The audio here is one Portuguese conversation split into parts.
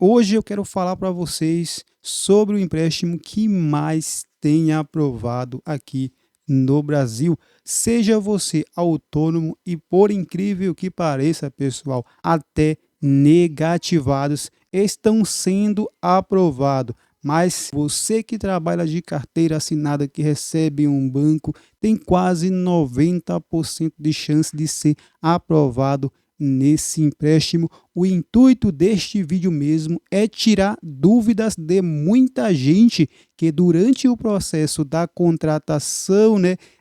Hoje eu quero falar para vocês sobre o empréstimo que mais tem aprovado aqui no Brasil. Seja você autônomo e, por incrível que pareça, pessoal, até negativados estão sendo aprovados. Mas você que trabalha de carteira assinada, que recebe um banco, tem quase 90% de chance de ser aprovado nesse empréstimo. O intuito deste vídeo mesmo é tirar dúvidas de muita gente que durante o processo da contratação,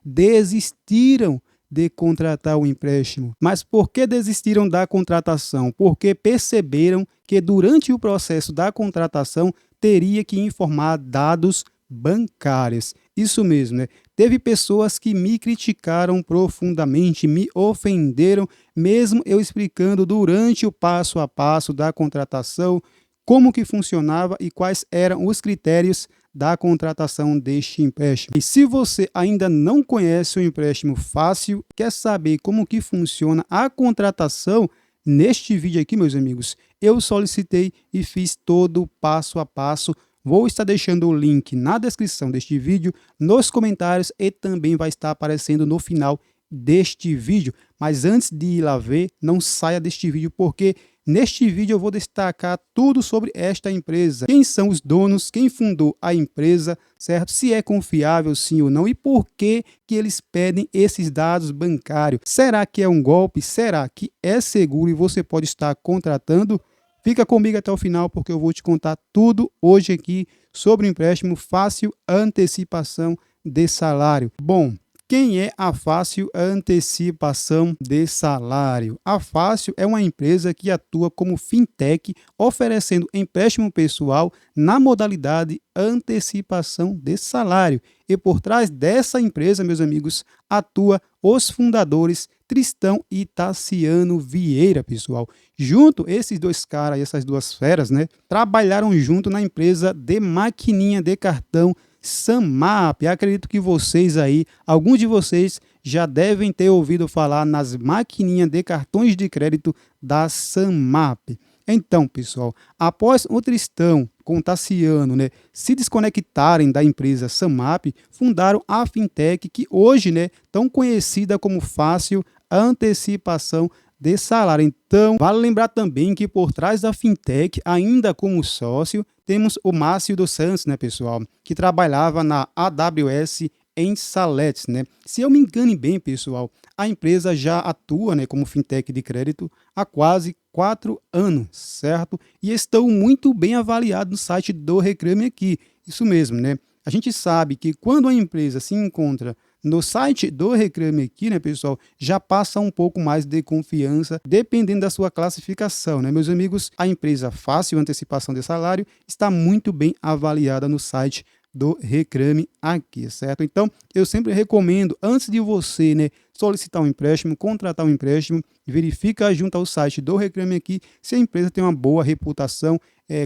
desistiram de contratar o empréstimo. Mas por que desistiram da contratação? Porque perceberam que durante o processo da contratação teria que informar dados bancários. Isso mesmo, né? Teve pessoas que me criticaram profundamente, me ofenderam, mesmo eu explicando durante o passo a passo da contratação como que funcionava e quais eram os critérios da contratação deste empréstimo. E se você ainda não conhece o empréstimo fácil, quer saber como que funciona a contratação, neste vídeo aqui, meus amigos, eu solicitei e fiz todo o passo a passo. Vou estar deixando o link na descrição deste vídeo, nos comentários e também vai estar aparecendo no final deste vídeo. Mas antes de ir lá ver, não saia deste vídeo, porque neste vídeo eu vou destacar tudo sobre esta empresa. Quem são os donos, quem fundou a empresa, certo? Se é confiável sim ou não e por que eles pedem esses dados bancários. Será que é um golpe? Será que é seguro e você pode estar contratando? Fica comigo até o final porque eu vou te contar tudo hoje aqui sobre o empréstimo fácil antecipação de salário. Bom, quem é a Fácil Antecipação de Salário? A Fácil é uma empresa que atua como fintech, oferecendo empréstimo pessoal na modalidade antecipação de salário. E por trás dessa empresa, meus amigos, atua os fundadores Tristão e Tassiano Vieira, pessoal. Junto, esses dois caras, essas duas feras, trabalharam junto na empresa de maquininha de cartão Sanmap. Acredito que vocês aí, alguns de vocês já devem ter ouvido falar nas maquininhas de cartões de crédito da Sanmap. Então, pessoal, após o Tristão com o Tassiano, se desconectarem da empresa Sanmap, fundaram a fintech que hoje, tão conhecida como Fácil Antecipação de Salário. Então, vale lembrar também que por trás da fintech, ainda como sócio, temos o Márcio dos Santos, pessoal, que trabalhava na AWS em Saletes, Se eu me engane bem, pessoal, a empresa já atua, como fintech de crédito há quase 4 anos, certo? E estão muito bem avaliados no site do Reclame Aqui. Isso mesmo, A gente sabe que quando a empresa se encontra no site do Reclame Aqui, pessoal, já passa um pouco mais de confiança, dependendo da sua classificação, meus amigos? A empresa Fácil Antecipação de Salário está muito bem avaliada no site do Reclame Aqui, certo? Então, eu sempre recomendo, antes de você, solicitar um empréstimo, contratar um empréstimo, verifica junto ao site do Reclame Aqui se a empresa tem uma boa reputação,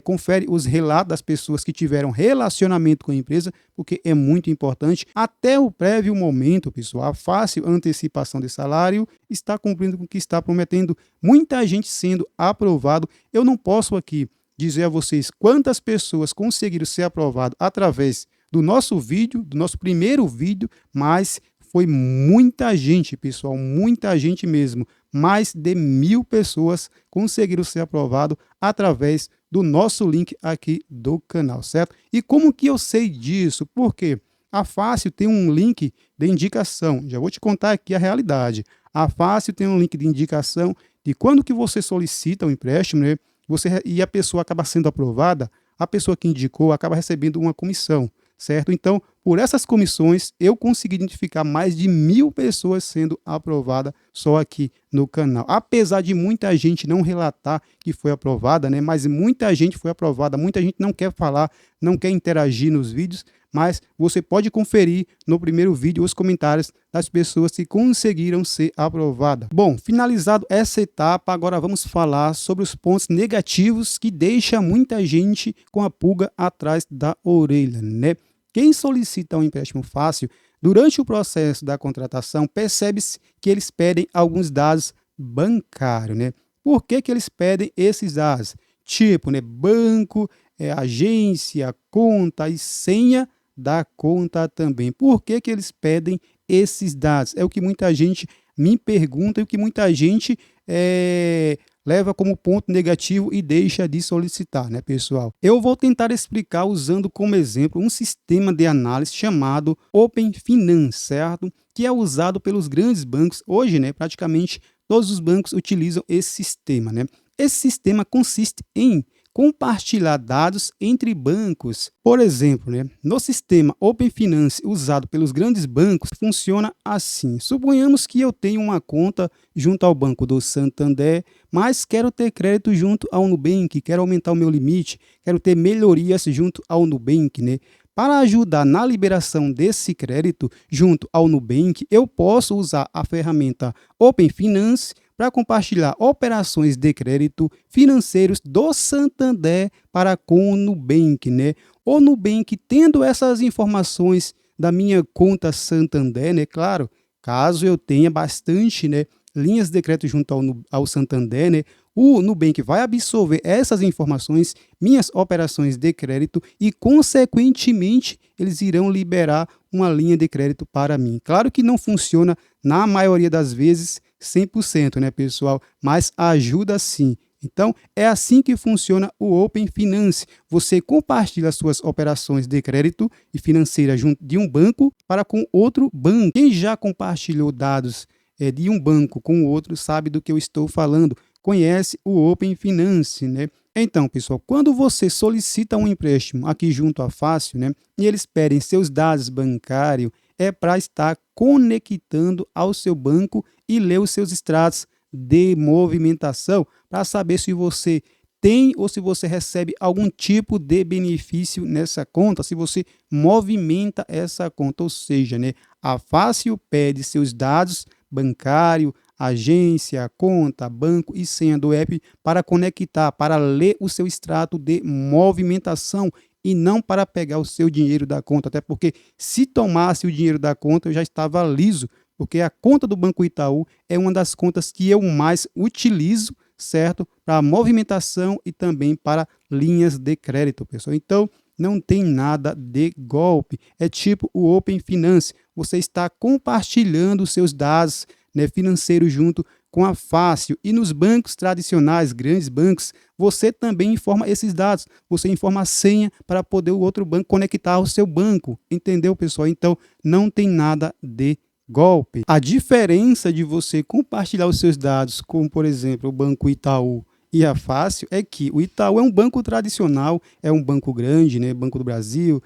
confere os relatos das pessoas que tiveram relacionamento com a empresa, porque é muito importante. Até o prévio momento, pessoal, a Fácil Antecipação de Salário está cumprindo com o que está prometendo, muita gente sendo aprovado. Eu não posso aqui dizer a vocês quantas pessoas conseguiram ser aprovadas através do nosso vídeo, do nosso primeiro vídeo, mas foi muita gente, pessoal, muita gente mesmo. Mais de 1000 pessoas conseguiram ser aprovadas através do nosso link aqui do canal, certo? E como que eu sei disso? Porque a Fácil tem um link de indicação. Já vou te contar aqui a realidade. A Fácil tem um link de indicação de quando que você solicita um empréstimo, e a pessoa acaba sendo aprovada, a pessoa que indicou acaba recebendo uma comissão, certo? Então, por essas comissões, eu consegui identificar mais de 1000 pessoas sendo aprovadas só aqui no canal. Apesar de muita gente não relatar que foi aprovada, mas muita gente foi aprovada, muita gente não quer falar, não quer interagir nos vídeos, mas você pode conferir no primeiro vídeo os comentários das pessoas que conseguiram ser aprovadas. Bom, finalizado essa etapa, agora vamos falar sobre os pontos negativos que deixam muita gente com a pulga atrás da orelha, Quem solicita um empréstimo fácil, durante o processo da contratação, percebe-se que eles pedem alguns dados bancários, Por que eles pedem esses dados? tipo, né, banco, agência, conta e senha da conta também. Por que que eles pedem esses dados? É o que muita gente me pergunta e o que muita gente leva como ponto negativo e deixa de solicitar, né, pessoal? Eu vou tentar explicar usando como exemplo um sistema de análise chamado Open Finance, certo? Que é usado pelos grandes bancos. Hoje, né, praticamente todos os bancos utilizam esse sistema, né? Esse sistema consiste em compartilhar dados entre bancos. Por exemplo, né, no sistema Open Finance usado pelos grandes bancos, funciona assim. Suponhamos que eu tenho uma conta junto ao Banco do Santander, mas quero ter crédito junto ao Nubank, quero aumentar o meu limite, quero ter melhorias junto ao Nubank, né? Para ajudar na liberação desse crédito junto ao Nubank, eu posso usar a ferramenta Open Finance para compartilhar operações de crédito financeiros do Santander para com o Nubank, né? O Nubank tendo essas informações da minha conta Santander, né? Claro, caso eu tenha bastante, né, linhas de crédito junto ao Santander, né? O Nubank vai absorver essas informações, minhas operações de crédito e, consequentemente, eles irão liberar uma linha de crédito para mim. Claro que não funciona na maioria das vezes 100%, né, pessoal? Mas ajuda sim. Então, é assim que funciona o Open Finance. Você compartilha suas operações de crédito e financeira junto de um banco para com outro banco. Quem já compartilhou dados de um banco com o outro sabe do que eu estou falando, conhece o Open Finance, né? Então, pessoal, quando você solicita um empréstimo aqui junto à Fácil, né, e eles pedem seus dados bancários, é para estar conectando ao seu banco e ler os seus extratos de movimentação para saber se você tem ou se você recebe algum tipo de benefício nessa conta, se você movimenta essa conta, ou seja, né, a Fácil pede seus dados bancário, agência, conta, banco e senha do app para conectar, para ler o seu extrato de movimentação e não para pegar o seu dinheiro da conta, até porque se tomasse o dinheiro da conta eu já estava liso, porque a conta do Banco Itaú é uma das contas que eu mais utilizo, certo? Para movimentação e também para linhas de crédito, pessoal. Então, não tem nada de golpe. É tipo o Open Finance. Você está compartilhando seus dados, né, financeiros junto com a Fácil. E nos bancos tradicionais, grandes bancos, você também informa esses dados. Você informa a senha para poder o outro banco conectar ao seu banco. Entendeu, pessoal? Então, não tem nada de golpe. A diferença de você compartilhar os seus dados com, por exemplo, o Banco Itaú e a Fácil é que o Itaú é um banco tradicional, é um banco grande, né? Banco do Brasil,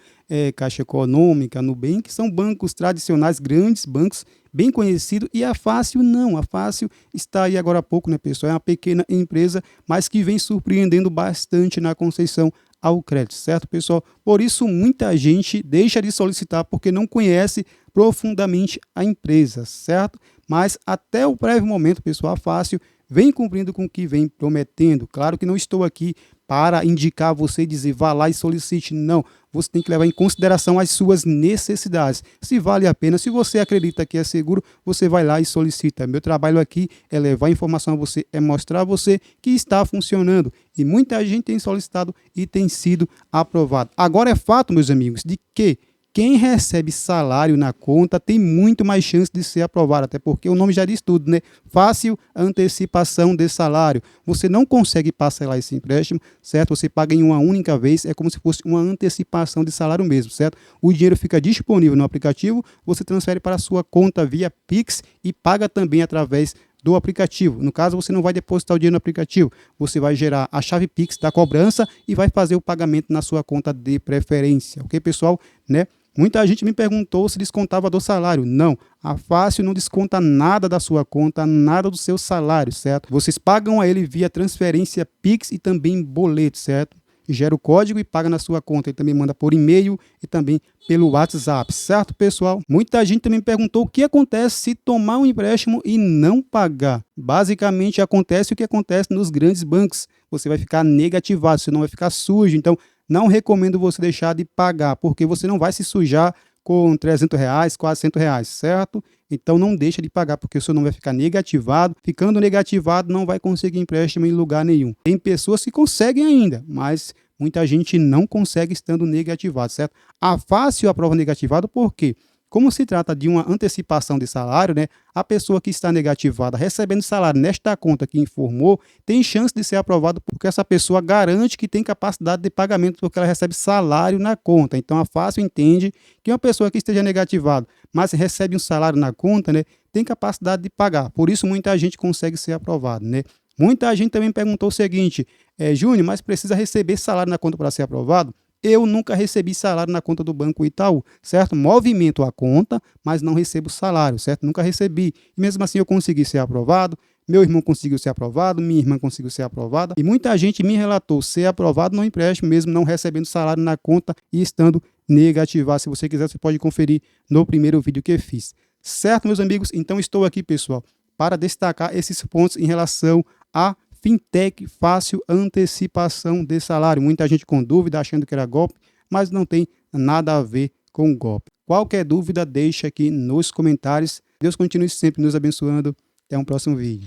Caixa Econômica, Nubank, são bancos tradicionais, grandes bancos, bem conhecidos, e a Fácil não. A Fácil está aí agora há pouco, né, pessoal? É uma pequena empresa, mas que vem surpreendendo bastante na concessão ao crédito, certo, pessoal? Por isso, muita gente deixa de solicitar porque não conhece profundamente a empresa, certo? Mas até o breve momento, pessoal, a Fácil vem cumprindo com o que vem prometendo. Claro que não estou aqui para indicar você e dizer vá lá e solicite. Não, você tem que levar em consideração as suas necessidades. Se vale a pena, se você acredita que é seguro, você vai lá e solicita. Meu trabalho aqui é levar informação a você, é mostrar a você que está funcionando. E muita gente tem solicitado e tem sido aprovado. Agora é fato, meus amigos, de que quem recebe salário na conta tem muito mais chance de ser aprovado, até porque o nome já diz tudo, né? Fácil antecipação de salário. Você não consegue parcelar esse empréstimo, certo? Você paga em uma única vez, é como se fosse uma antecipação de salário mesmo, certo? O dinheiro fica disponível no aplicativo, você transfere para a sua conta via Pix e paga também através do aplicativo. No caso, você não vai depositar o dinheiro no aplicativo, você vai gerar a chave Pix da cobrança e vai fazer o pagamento na sua conta de preferência, ok, pessoal? Né? Muita gente me perguntou se descontava do salário. Não, a Fácil não desconta nada da sua conta, nada do seu salário, certo? Vocês pagam a ele via transferência Pix e também boleto, certo? Gera o código e paga na sua conta. Ele também manda por e-mail e também pelo WhatsApp, certo, pessoal? Muita gente também me perguntou o que acontece se tomar um empréstimo e não pagar. Basicamente, acontece o que acontece nos grandes bancos. Você vai ficar negativado, você não vai ficar sujo. Então, não recomendo você deixar de pagar, porque você não vai se sujar com R$300, R$400, certo? Então não deixa de pagar, porque o seu nome vai ficar negativado. Ficando negativado, não vai conseguir empréstimo em lugar nenhum. Tem pessoas que conseguem ainda, mas muita gente não consegue estando negativado, certo? A fácil aprova negativado, por quê? Como se trata de uma antecipação de salário, né? A pessoa que está negativada recebendo salário nesta conta que informou, tem chance de ser aprovado porque essa pessoa garante que tem capacidade de pagamento porque ela recebe salário na conta. Então a fácil entende que uma pessoa que esteja negativada, mas recebe um salário na conta, né, tem capacidade de pagar. Por isso muita gente consegue ser aprovado, né? Muita gente também perguntou o seguinte, Júnior, mas precisa receber salário na conta para ser aprovado? Eu nunca recebi salário na conta do Banco Itaú, certo? Movimento a conta, mas não recebo salário, certo? Nunca recebi. E mesmo assim eu consegui ser aprovado, meu irmão conseguiu ser aprovado, minha irmã conseguiu ser aprovada. E muita gente me relatou ser aprovado no empréstimo, mesmo não recebendo salário na conta e estando negativado. Se você quiser, você pode conferir no primeiro vídeo que fiz. Certo, meus amigos? Então estou aqui, pessoal, para destacar esses pontos em relação a Fintech fácil antecipação de salário. Muita gente com dúvida achando que era golpe, mas não tem nada a ver com golpe. Qualquer dúvida, deixa aqui nos comentários. Deus continue sempre nos abençoando. Até um próximo vídeo.